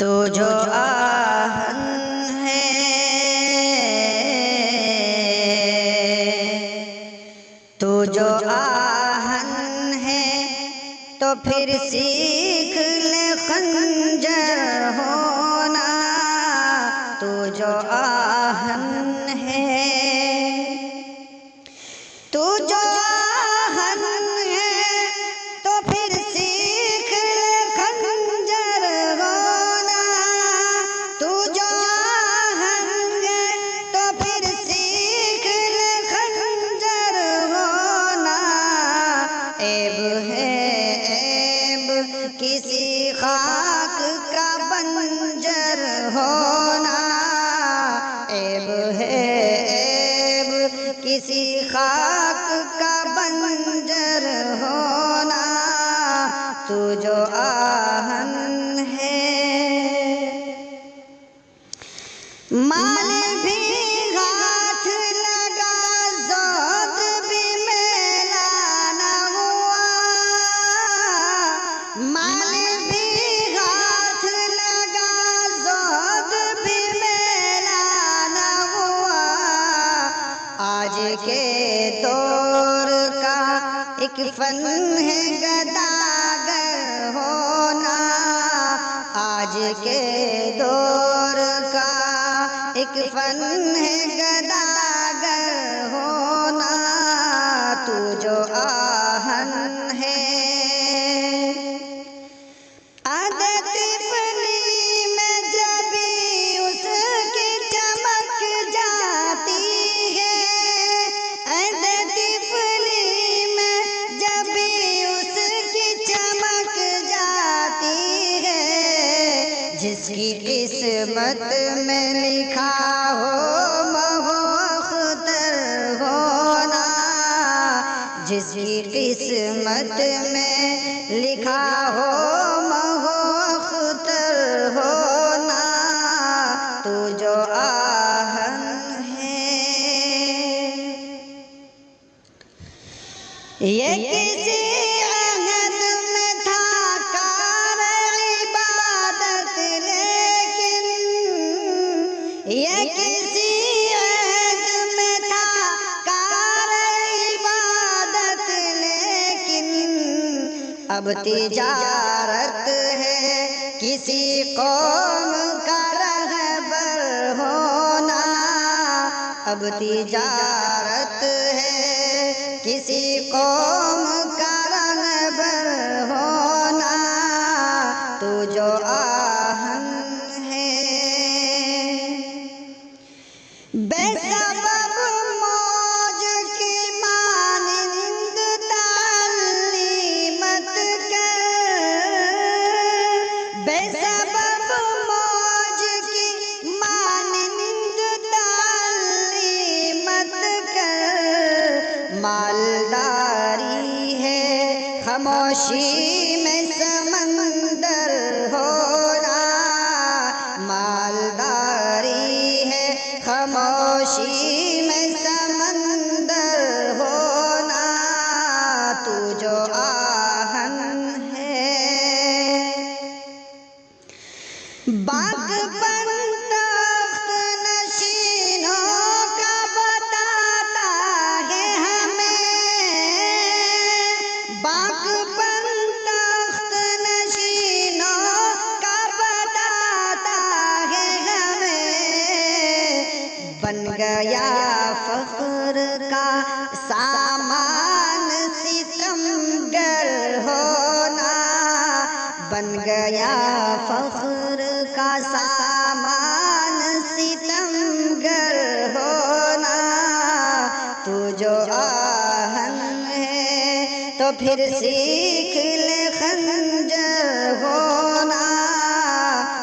तो जो आहन है तो जो आहन है तो फिर सीख ले खंजर होना। तो जो आहन है तो जो आहन है तो फिर सीख ले खंजर होना। तू जो आहन है तो फिर सीख ले खंजर होना। ऐब है ऐब किसी खाक का बंजर होना। ऐब है ऐब किसी खाक का बंजर होना। तू जो आहन है माल भी हाथ लगा ज़ौक़ भी मेला न हुआ। माल भी हाथ लगा ज़ौक़ भी मेला न हुआ। आज के दौर का एक फन है गदागर होना। आज के दौर का एक फन है गदागर होना। तू जो आहन है आदत फली में जब भी उसकी चमक जाती है। आदत फली में जब भी उसकी चमक जाती है। जिसकी किस्मत में लिखा हो मुख्तर होना। जिसकी किस्मत में लिखा हो मुख्तर होना। तू जो आहन है ये किसी अहद में था कार इबादत लेकिन ये किसी अहद में था कार इबादत लेकिन अब तिजारत है किसी कौम का रहबर होना। अब तिजारत है किसी कौम का रहबर होना। तू जो आहन है बेसबब मौज की मानिंद ताल्ली मत कर। बेसबब मौज की मानिंद ताल्ली मत कर। मालदारी है खामोशी में समंदर होना। मालदारी है खामोशी में समंदर होना। तू जो आहन है बाग़बन तख्त नशीनों का बताता है हमें। बाग़बन तख्त नशीनों का बताता है हमें। बन गया फ़ख्र का सामान सितमगर होना। बन गया फ़ख्र का सामान सितमगर होना। तू जो आहन है तो फिर सीख ले खंजर होना।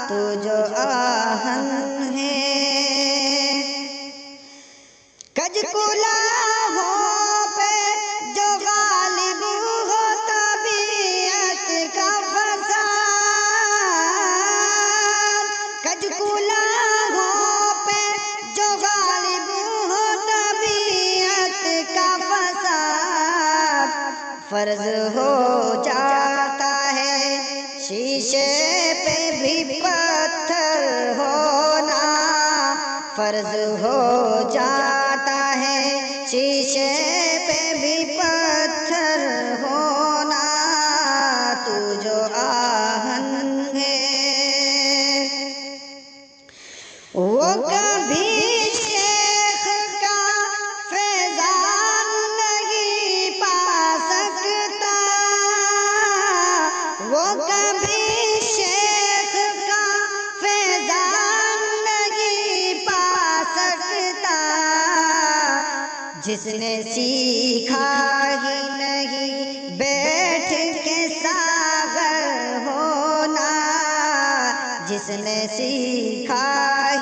तू जो आहन है कजकुला हो पे जो गालिब हो तबीयत का फसाद। कजकुला हो पे जो गालिब हो तबीयत का फसाद। फर्ज हो जाता है शीशे पे भी पत्थर फर्ज हो जाता है शीशे पे भी पत्थर होना, तू जो आहन है वो कभी शेख का फैजान नहीं पा सकता, वो कभी शेख का फैजान नहीं पा सकता, जिसने सीखा ही नहीं बैठ के सागर होना, जिसने सीखा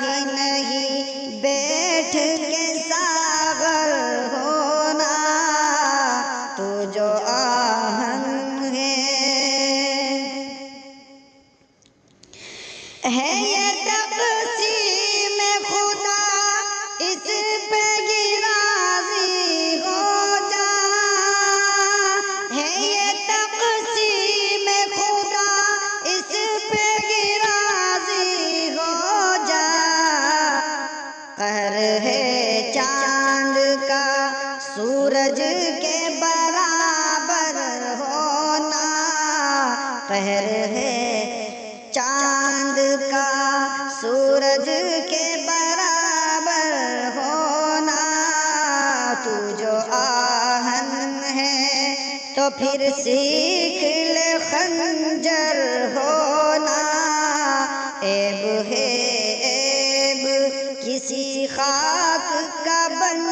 ही नहीं बैठ के सागर होना, तू जो आहन है ये तक़सीम खुदा, इस पे गिराज़ी हो जा, है ये तक़सीम खुदा, इस पे गिराज़ी हो जा, कहर है चांद का सूरज के बराबर होना, कहर है चांद का सूरज के बराबर होना, तू जो आहन है तो फिर सीख ले खंजर होना, ऐब है ऐब किसी खाक का बन